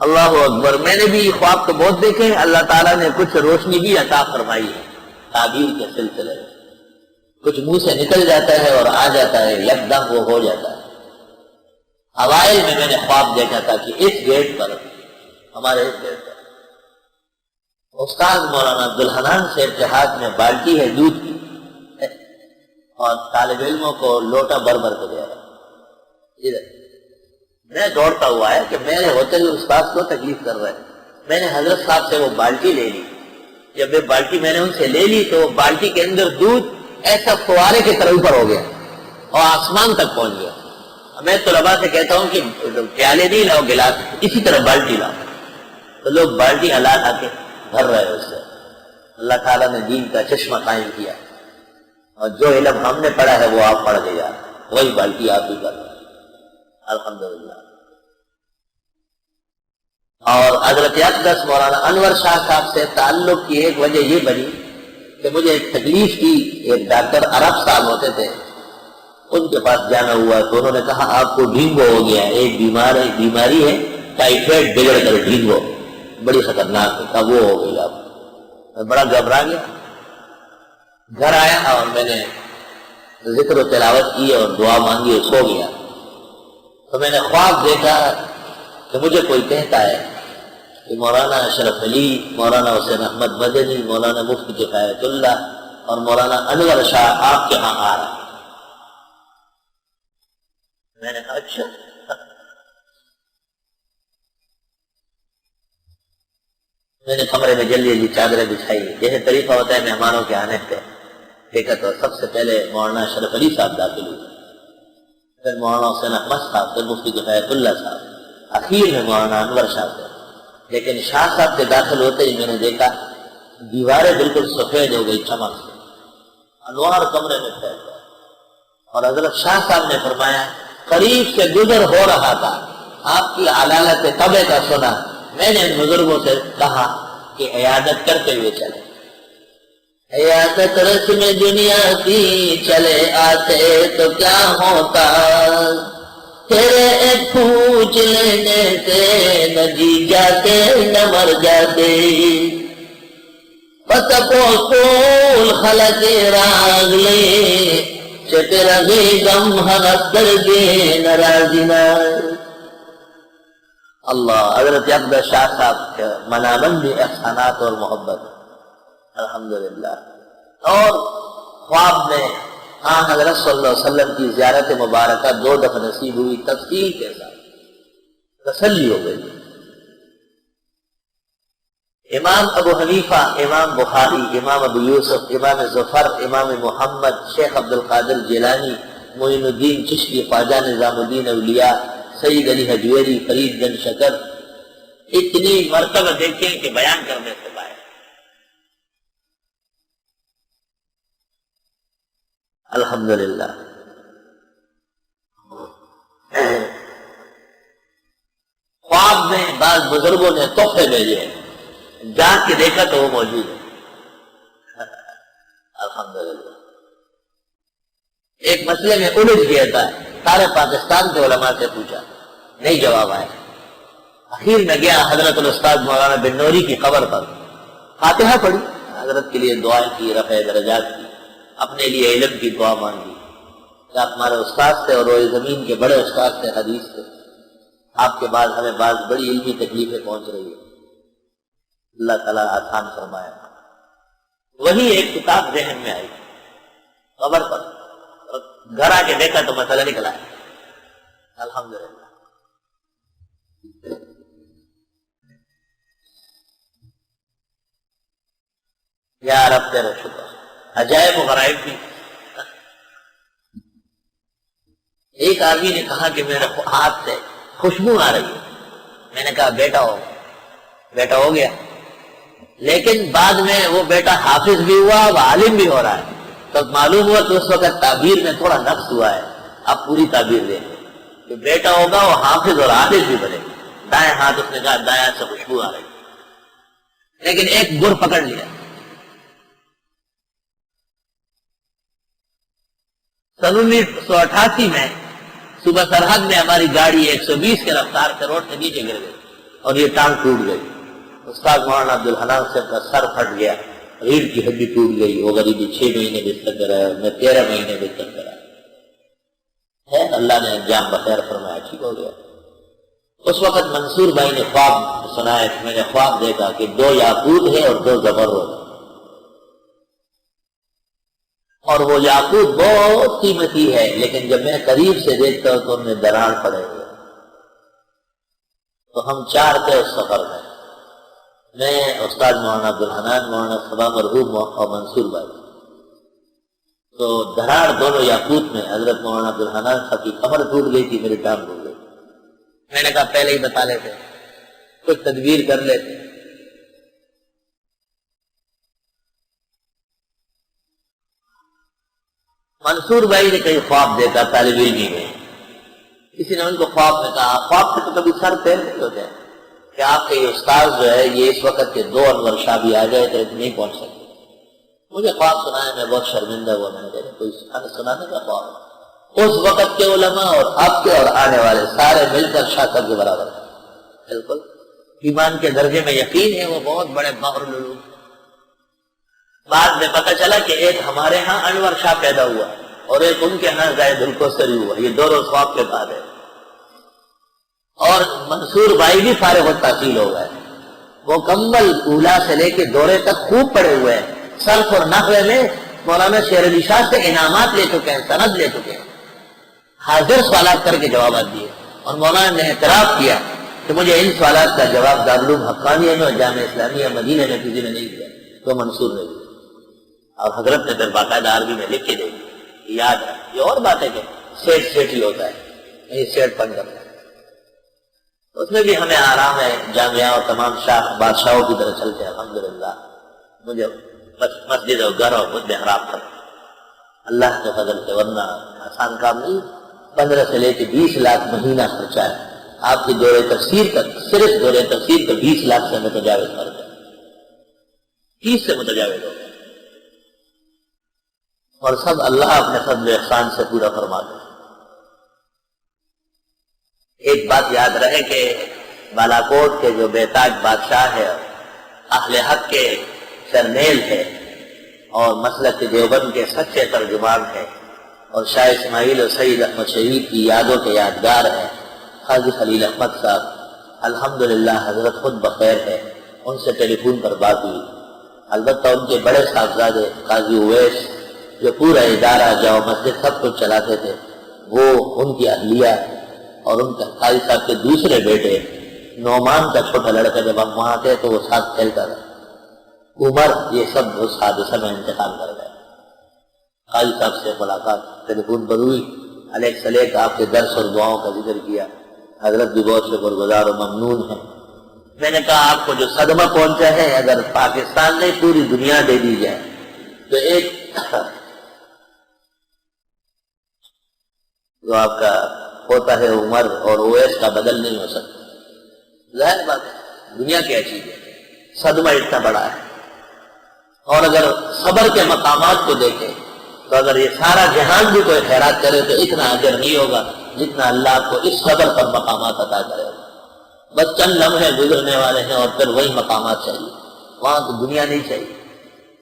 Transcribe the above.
اللہ اکبر. میں نے بھی خواب تو بہت دیکھے ہیں. اللہ تعالیٰ نے کچھ روشنی بھی عطا فرمائی ہے تعبیر کے سلسلے میں. کچھ منہ سے نکل جاتا ہے اور آ جاتا ہے، یکدم وہ ہو جاتا ہے. اوائل میں نے خواب دیکھا تھا کہ اس گیٹ پر، ہمارے اس گیٹ پر استاد مولانا عبدالحنان صاحب کے ہاتھ میں بالٹی ہے دودھ کی، اور طالب علموں کو لوٹا بھر بھر کے دے رہا ہے. میں دوڑتا ہوا ہے کہ میرے ہوتے ہوئے استاد کو تکلیف کر رہے ہیں. میں نے حضرت صاحب سے وہ بالٹی لے لی. جب یہ بالٹی میں نے ان سے لے لی تو وہ بالٹی کے اندر دودھ ایسا فوارے کی طرح اوپر ہو گیا اور آسمان تک پہنچ گیا. میں طلباء سے کہتا ہوں کہ پیالے نہیں لاؤ، گلاس، اسی طرح بالٹی لاؤ. تو لوگ بالٹی ہلا لا کے بھر رہے اس سے. اللہ تعالیٰ نے دین کا چشمہ قائم کیا، اور جو علم ہم نے پڑھا ہے وہ آپ پڑھ کے جا رہے، وہی بالٹی آپ بھی کر رہے ہیں. الحمدللہ. اور حضرت اقدس مولانا انور شاہ صاحب سے تعلق کی ایک وجہ یہ بنی کہ مجھے ایک تکلیف کی. ایک ڈاکٹر عرب صاحب ہوتے تھے، ان کے پاس جانا ہوا تو انہوں نے کہا آپ کو ڈینگو ہو گیا ہے، ایک بیماری ہے ٹائیفائڈ بگڑ کر ڈینگو، بڑی خطرناک ہے. کہا وہ ہو گئی آپ. میں بڑا گھبرا گیا. گھر آیا اور میں نے ذکر و تلاوت کی اور دعا مانگی اور سو گیا. تو میں نے خواب دیکھا کہ مجھے کوئی کہتا ہے کہ مولانا اشرف علی، مولانا حسین احمد مدنی، مولانا مفتی کفایت اللہ اور مولانا انور شاہ آپ کے ہاں آ رہا ہے. میں نے کہا اچھا. میں نے کمرے میں جلدی جلدی چادریں بچھائی، جیسے طریقہ ہوتا ہے مہمانوں کے آنے پہ. دیکھا تو سب سے پہلے مولانا اشرف علی صاحب داخل ہوئے، پھر مولانا حسین احمد صاحب، پھر مفتی کفایت اللہ صاحب، اخیر میں مولانا انور شاہ صاحب. لیکن شاہ صاحب کے داخل ہوتے ہی میں نے دیکھا دیواریں بالکل سفید ہو گئی چمک سے، انوار کمرے میں پھیل گئے. اور حضرت شاہ صاحب نے فرمایا قریب سے گزر ہو رہا تھا، آپ کی علالت طبع کا سنا. میں نے ان بزرگوں سے کہا کہ عیادت کرتے ہوئے چلے. عیادت رسم دنیا کی چلے آتے تو کیا ہوتا، تیرے ایک پوچھ لینے سے نہ جی جاتے نہ مر جاتے. پتپو پول خلق راگ لے چٹ رگی گم حغت کر دے نرازینا. اللہ. حضرت اقدس شاہ صاحب کے منابندی احسانات اور محبت. الحمدللہ. اور خواب میں حضرت صلی اللہ علیہ وسلم کی زیارت مبارکہ 2 دفعہ نصیب ہوئی، تفصیل کے ساتھ تسلی ہو گئی. امام ابو حنیفہ، امام بخاری، امام ابو یوسف، امام ظفر، امام محمد، شیخ عبد القادر جیلانی، معین الدین چشتی، خواجہ نظام الدین اولیاء، سید علی حجویری، فرید گنج شکر، اتنی مرتبہ دیکھیں کہ بیان کرنے سے باہر. الحمدللہ. خواب میں بعض بزرگوں نے تحفے بھیجے ہیں، جان کے دیکھا تو وہ موجود ہے. الحمدللہ. ایک مسئلے میں الجھ گیا تھا، سارے پاکستان کے علماء سے پوچھا، نہیں جواب آیا. اخیر میں گیا حضرت الاستاذ مولانا بن نوری کی قبر پر، فاتحہ پڑھی، حضرت کے لیے دعائیں کی، رفع درجات کی، اپنے لیے علم کی دعا مانگی کہ آپ ہمارے استاد تھے اور روئے زمین کے بڑے استاد تھے، حدیث تھے. آپ کے بعد ہمیں بعض بڑی علمی تکلیفیں پہنچ رہی ہیں، اللہ تعالیٰ آسان فرمایا. وہی ایک کتاب ذہن میں آئی قبر پر، گھر آ کے دیکھا تو مسئلہ نکلا ہے. الحمدللہ. یا رب تیرا شکر. عجائب و غرائب بھی. ایک آدمی نے کہا کہ میرے ہاتھ سے خوشبو آ رہی ہے. میں نے کہا بیٹا ہو گیا. لیکن بعد میں وہ بیٹا حافظ بھی ہوا، اب عالم بھی ہو رہا ہے. تو معلوم ہوا کہ اس وقت تعبیر میں تھوڑا نقص ہوا ہے. اب پوری تعبیر دیں گے کہ بیٹا ہوگا وہ حافظ اور عالم بھی بنے گا. دائیں ہاتھ اس نے کہا دائیں سے خوشبو آ رہی ہے، لیکن ایک گر پکڑ لیا. 1988 میں صبح سرحد میں ہماری گاڑی 120 کے رفتار سے روڈ سے نیچے گر گئی. اور یہ ٹانگ ٹوٹ گئی. استاد مولانا عبدالحنان صاحب کا سر پھٹ گیا, ریڑھ کی ہڈی ٹوٹ گئی. وہ غریبی 6 مہینے بستر کرایا, میں 13 مہینے بستر کرایا ہے. اللہ نے انجام بخیر فرمایا, ٹھیک ہو گیا. اس وقت منصور بھائی نے خواب سنایا کہ میں نے خواب دیکھا کہ 2 یاقوت ہیں اور 2 زمرد, اور وہ یاقوت بہت قیمتی ہے, لیکن جب میں قریب سے دیکھتا ہوں تو ان میں دراڑ پڑے ہوئے. تو ہم 4 تھے اس سفر میں, میں, استاد مولانا عبدالحنان, مولانا صبا مرحوم اور منصور بھائی. تو دراڑ دونوں یاقوت میں حضرت مولانا عبدالحنان صاحب کی کمر ٹوٹ گئی تھی, میری ٹانگ ٹوٹ گئی. میں نے کہا پہلے ہی بتا لیتے, کچھ تدبیر کر لیتے. منصور بھائی نے کئی خواب دیکھا طالب علمی میں. کسی نے ان کو خواب میں کہا, خواب سے تو کبھی سر پیر نہیں ہوتے کہ آپ کے یہ استاد جو ہے یہ اس وقت کے 2 انور شاہ بھی آ گئے تھے, نہیں پہنچ سکتے. مجھے خواب سنایا, میں بہت شرمندہ ہوا. میں نے کہا کوئی سنانے کا خواب ہے. اس وقت کے علماء اور اب کے اور آنے والے سارے مل کر شاہ صاحب کے برابر ہیں. بالکل ایمان کے درجے میں یقین ہے, وہ بہت بڑے بحر العلوم. بعد میں پتہ چلا کہ ایک ہمارے ہاں انور شاہ پیدا ہوا اور ایک ان کے ہاں زاہد الکوثری ہوا. یہ 2 روز خواب کے بعد ہے. اور منصور بھائی بھی فارغ التحصیل ہو گئے. وہ کمل اولا سے لے کے دورے تک خوب پڑے ہوئے ہیں. صرف اور نحو میں مولانا شیر علی شاہ سے انعامات لے چکے ہیں, سند لے چکے ہیں, حاضر سوالات کر کے جوابات دیے. اور مولانا نے اعتراف کیا کہ مجھے ان سوالات کا جواب دارالعلوم حقانیہ میں اور جامعہ اسلامیہ مدینہ میں کسی نے نہیں دیا, تو منصور نے دیا. اور حضرت نے پھر باقاعدہ عربی میں لکھ کے دے دی. یاد ہے یہ اور بات ہے کہ سیٹ ہی ہوتا ہے, یہ سیٹ پن کرتا ہے. اس میں بھی ہمیں آرام ہے. جامعہ اور تمام شاہ بادشاہوں کی طرح چلتے ہیں الحمدللہ. مجھے بس مسجد اور گھر اور مجھ حرام کر اللہ کے فضل سے, ورنہ آسان کام نہیں. 15 سے لے کے 20 لاکھ مہینہ خرچہ ہے. آپ کی دورے تفسیر کا, صرف دورے تفسیر کا 20 لاکھ سے متجاوز خرچ ہے, 30 سے متجاوز ہو گیا. اور سب اللہ اپنے فضل و احسان سے پورا فرما دے. ایک بات یاد رہے کہ بالاکوٹ کے جو بے تاج بادشاہ ہے, اہل حق کے سرنیل ہے, اور مسلک دیوبند کے سچے ترجمان ہے, اور شاہ اسماعیل اور سید احمد شہید کی یادوں کے یادگار ہے, قاضی خلیل احمد صاحب. الحمدللہ حضرت خود بخیر ہے. ان سے ٹیلی فون پر بات ہوئی. البتہ ان کے بڑے صاحبزادے قاضی اویس جو پورا ادارہ جاؤ مسجد سب کچھ چلاتے تھے, وہ ان کی اہلیہ اور ان کے قاضی صاحب کے دوسرے بیٹے نعمان کا چھوٹا لڑکا جب ہم وہاں تھے تو وہ ساتھ کھیلتا تھا. عمر, یہ سب اس حادثہ میں انتقال کر گئے. قاضی صاحب سے ملاقات ٹیلی فون پر ہوئی, علیہ سلیک آپ کے درس اور دعاؤں کا ذکر کیا. حضرت بھی بہت شکرگزار و ممنون ہیں. میں نے کہا آپ کو جو صدمہ پہنچا ہے, اگر پاکستان نے پوری دنیا دے دی جائے تو ایک جو آپ کا ہوتا ہے عمر اور اویس کا بدل نہیں ہو سکتا. ظاہر بات ہے دنیا کی چیز ہے, صدمہ اتنا بڑا ہے. اور اگر صبر کے مقامات کو دیکھیں تو اگر یہ سارا جہان بھی کوئی خیرات کرے تو اتنا اجر نہیں ہوگا جتنا اللہ کو اس صبر پر مقامات عطا کرے گا. بس چند لمحے گزرنے والے ہیں اور پھر وہی مقامات چاہیے, وہاں تو دنیا نہیں چاہیے.